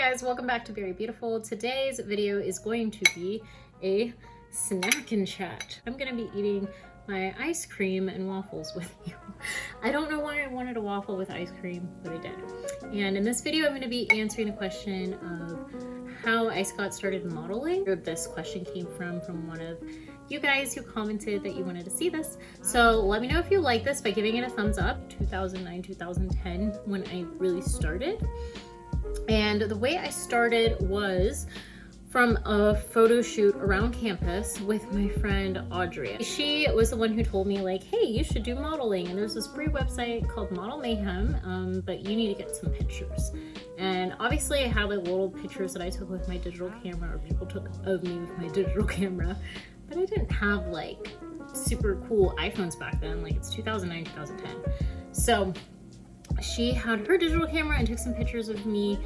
guys, welcome back to Very Beautiful. Today's video is going to be a snack and chat. I'm gonna be eating my ice cream and waffles with you. I don't know why I wanted a waffle with ice cream, but I did. And in this video, I'm gonna be answering the question of how I got started modeling. This question came from one of you guys who commented that you wanted to see this. So let me know if you like this by giving it a thumbs up. 2009, 2010, when I really started. And the way I started was from a photo shoot around campus with my friend Audrey. She was the one who told me like, hey, you should do modeling. And there's this free website called Model Mayhem, but you need to get some pictures. And obviously I had like little pictures that I took with my digital camera, or people took of me with my digital camera, but I didn't have like super cool iPhones back then. Like it's 2009, 2010. So she had her digital camera and took some pictures of me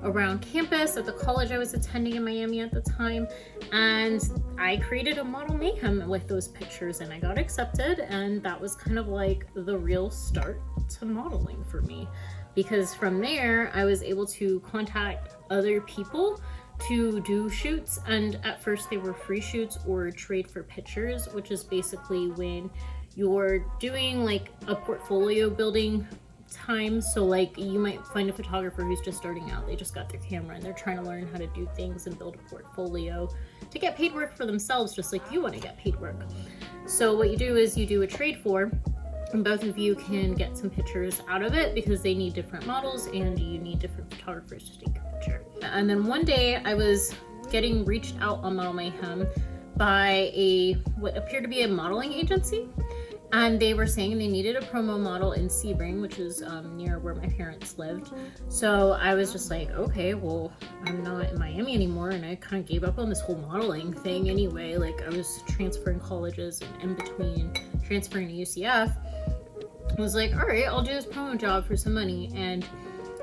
around campus at the college I was attending in Miami at the time. And I created a Model Mayhem with those pictures and I got accepted. And that was kind of like the real start to modeling for me. Because from there, I was able to contact other people to do shoots. And at first they were free shoots or trade for pictures, which is basically when you're doing like a portfolio building time. So like you might find a photographer who's just starting out, they just got their camera and they're trying to learn how to do things and build a portfolio to get paid work for themselves, just like you want to get paid work. So what you do is you do a trade for, and both of you can get some pictures out of it because they need different models and you need different photographers to take a picture. And then one day I was getting reached out on Model Mayhem by what appeared to be a modeling agency. And they were saying they needed a promo model in Sebring, which is near where my parents lived. So I was just like, okay, well, I'm not in Miami anymore. And I kind of gave up on this whole modeling thing anyway. Like I was transferring colleges and in between transferring to UCF. I was like, all right, I'll do this promo job for some money. And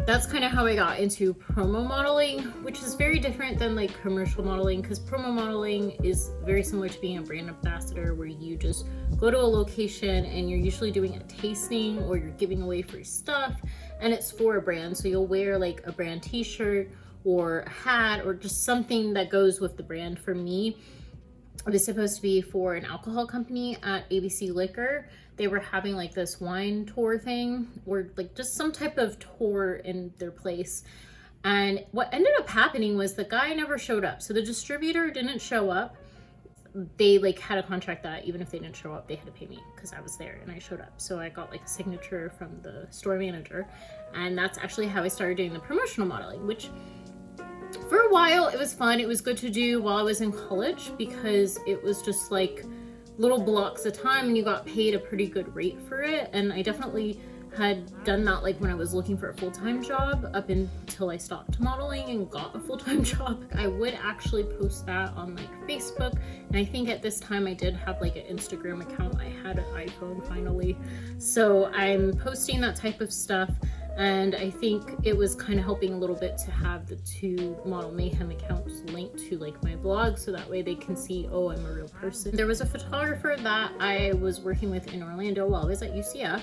that's kind of how I got into promo modeling, which is very different than like commercial modeling, because promo modeling is very similar to being a brand ambassador, where you just go to a location and you're usually doing a tasting or you're giving away free stuff and it's for a brand. So you'll wear like a brand t-shirt or a hat or just something that goes with the brand. For me, it was supposed to be for an alcohol company at ABC Liquor. They were having like this wine tour thing, or like just some type of tour in their place. And what ended up happening was the guy never showed up. So the distributor didn't show up. They like had a contract that even if they didn't show up, they had to pay me because I was there and I showed up. So I got like a signature from the store manager. And that's actually how I started doing the promotional modeling, which for a while it was fun. It was good to do while I was in college because it was just like little blocks of time and you got paid a pretty good rate for it. And I definitely had done that like when I was looking for a full-time job up until I stopped modeling and got a full-time job. I would actually post that on like Facebook, and I think at this time I did have like an Instagram account. I had an iPhone finally, so I'm posting that type of stuff. And I think it was kind of helping a little bit to have the two Model Mayhem accounts linked to like my blog, so that way they can see, oh, I'm a real person. There was a photographer that I was working with in Orlando while I was at UCF,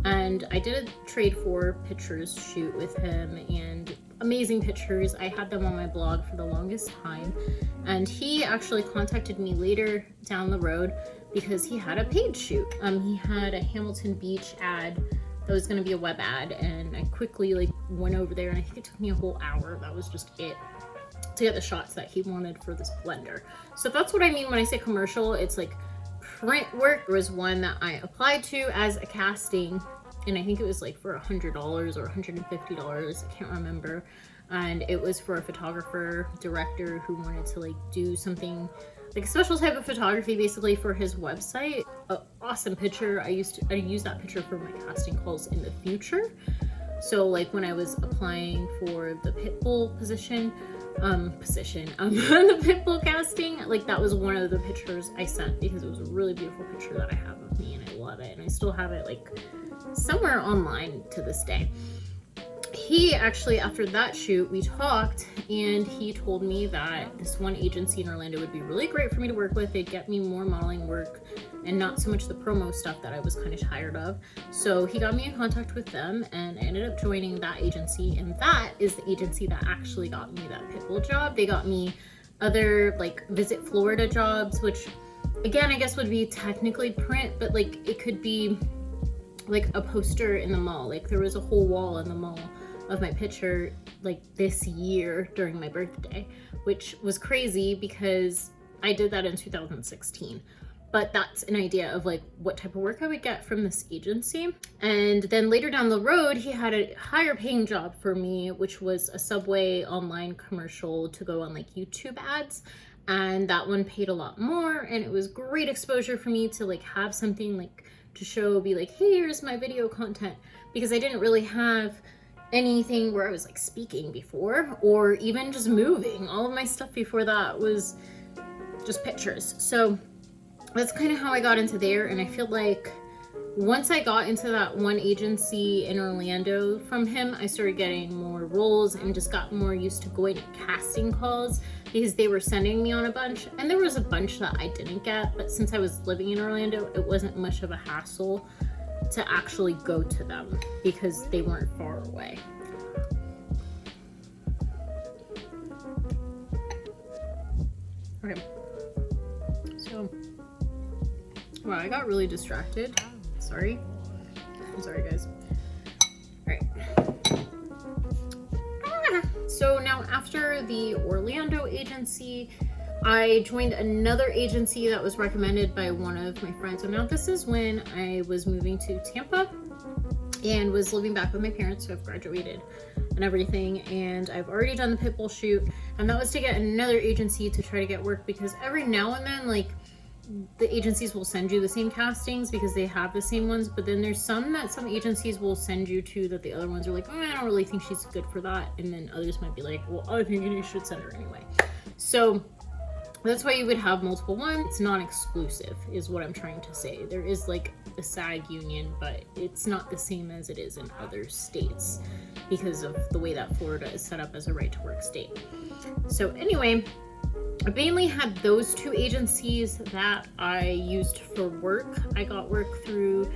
and I did a trade for pictures shoot with him, and amazing pictures. I had them on my blog for the longest time, and he actually contacted me later down the road because he had a paid shoot. He had a Hamilton Beach ad that was going to be a web ad, and I quickly like went over there, and I think it took me a whole hour. That was just it to get the shots that he wanted for this blender. So that's what I mean when I say commercial. It's like print work. There was one that I applied to as a casting, and I think it was like for $100 or $150, I can't remember. And it was for a photographer director who wanted to like do something like a special type of photography basically for his website. An awesome picture. I use that picture for my casting calls in the future. So like when I was applying for the Pitbull the Pitbull casting, like that was one of the pictures I sent because it was a really beautiful picture that I have of me and I love it. And I still have it like somewhere online to this day. he actually, after that shoot, we talked, and he told me that this one agency in Orlando would be really great for me to work with. They'd get me more modeling work and not so much the promo stuff that I was kind of tired of. So he got me in contact with them, and I ended up joining that agency, and that is the agency that actually got me that Pitbull job. They got me other like Visit Florida jobs, which again, I guess would be technically print, but like it could be like a poster in the mall. Like there was a whole wall in the mall of my picture like this year during my birthday, which was crazy because I did that in 2016. But that's an idea of like what type of work I would get from this agency. And then later down the road, he had a higher paying job for me, which was a Subway online commercial to go on like YouTube ads. And that one paid a lot more, and it was great exposure for me to like have something like to show, be like, hey, here's my video content, because I didn't really have anything where I was like speaking before, or even just moving. All of my stuff before that was just pictures. So that's kind of how I got into there. And I feel like once I got into that one agency in Orlando from him, I started getting more roles and just got more used to going to casting calls, because they were sending me on a bunch, and there was a bunch that I didn't get, but since I was living in Orlando, it wasn't much of a hassle to actually go to them because they weren't far away. Okay, so, wow, I got really distracted. Sorry. I'm sorry, guys. All right. So now after the Orlando agency, I joined another agency that was recommended by one of my friends. And now this is when I was moving to Tampa and was living back with my parents, so I've graduated and everything. And I've already done the Pitbull shoot, and that was to get another agency to try to get work, because every now and then, like, the agencies will send you the same castings because they have the same ones, but then there's some that some agencies will send you to that the other ones are like, oh, I don't really think she's good for that, and then others might be like, well, I think you should send her anyway. So that's why you would have multiple ones. It's non-exclusive is what I'm trying to say. There is like a SAG union, but it's not the same as it is in other states because of the way that Florida is set up as a right to work state. So anyway, I mainly had those two agencies that I used for work. I got work through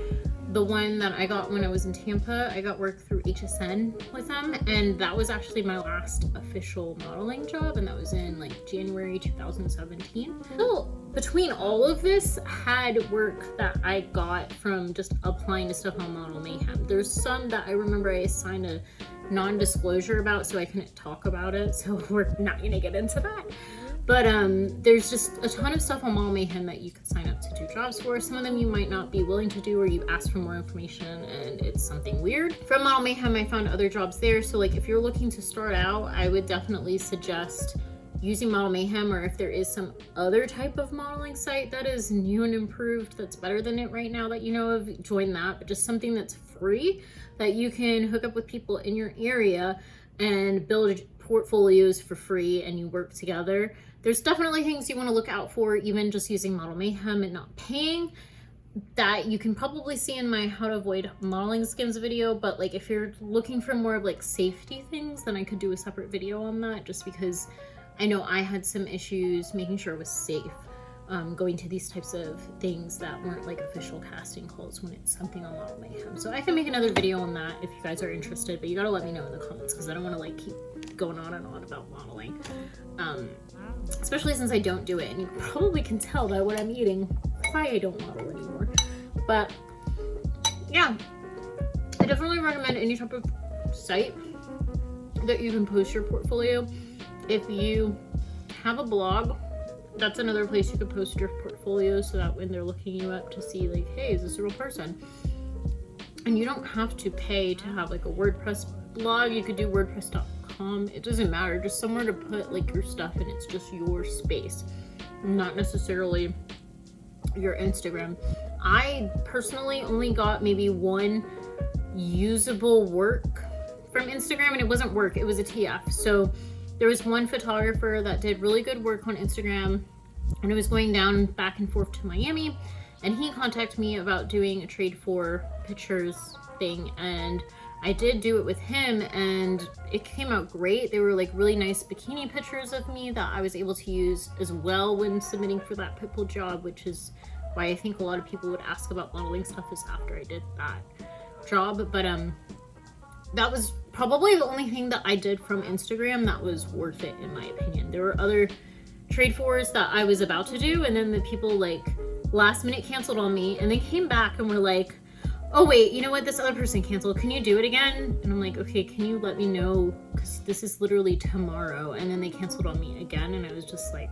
the one that I got when I was in Tampa. I got work through HSN with them, and that was actually my last official modeling job, and that was in like January 2017. So between all of this, I had work that I got from just applying to stuff on Model Mayhem. There's some that I remember I signed a non-disclosure about, so I couldn't talk about it, so we're not gonna get into that. But there's just a ton of stuff on Model Mayhem that you could sign up to do jobs for. Some of them you might not be willing to do, or you ask for more information and it's something weird. From Model Mayhem, I found other jobs there. So like if you're looking to start out, I would definitely suggest using Model Mayhem, or if there is some other type of modeling site that is new and improved that's better than it right now that you know of, join that. But just something that's free that you can hook up with people in your area and build portfolios for free, and you work together. There's definitely things you want to look out for, even just using Model Mayhem and not paying, that you can probably see in my how to avoid modeling scams video. But like if you're looking for more of like safety things, then I could do a separate video on that, just because I know I had some issues making sure it was safe going to these types of things that weren't like official casting calls when it's something on Model Mayhem. So I can make another video on that if you guys are interested, but you gotta let me know in the comments, because I don't want to like keep going on and on about modeling, especially since I don't do it, and you probably can tell by what I'm eating why I don't model anymore. But yeah, I definitely recommend any type of site that you can post your portfolio. If you have a blog, that's another place you could post your portfolio, so that when they're looking you up to see like, hey, is this a real person? And you don't have to pay to have like a WordPress blog. You could do WordPress.com. It doesn't matter, just somewhere to put like your stuff, and it's just your space, not necessarily your Instagram. I personally only got maybe one usable work from Instagram, and it wasn't work, it was a TF. So there was one photographer that did really good work on Instagram, and it was going down back and forth to Miami, and he contacted me about doing a trade for pictures thing, and I did do it with him and it came out great. They were like really nice bikini pictures of me that I was able to use as well when submitting for that Pitbull job, which is why I think a lot of people would ask about modeling stuff is after I did that job. But that was probably the only thing that I did from Instagram that was worth it in my opinion. There were other trade fairs that I was about to do, and then the people like last minute canceled on me and they came back and were like, oh wait, you know what, this other person canceled, can you do it again? And I'm like, okay, can you let me know, because this is literally tomorrow. And then they canceled on me again, and I was just like,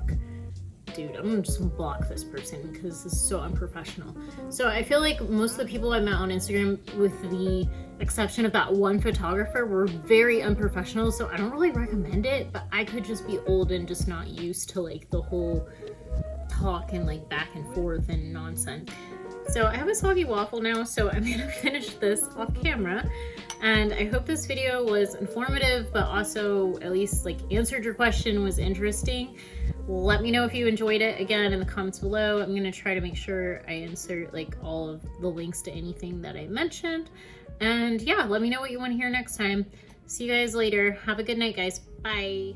dude, I'm just gonna block this person because this is so unprofessional. So I feel like most of the people I met on Instagram, with the exception of that one photographer, were very unprofessional. So I don't really recommend it, but I could just be old and just not used to like the whole talk and like back and forth and nonsense. So I have a soggy waffle now, so I'm gonna finish this off camera. And I hope this video was informative, but also at least like answered your question, was interesting. Let me know if you enjoyed it again in the comments below. I'm gonna try to make sure I insert like all of the links to anything that I mentioned. And yeah, let me know what you want to hear next time. See you guys later. Have a good night, guys. Bye.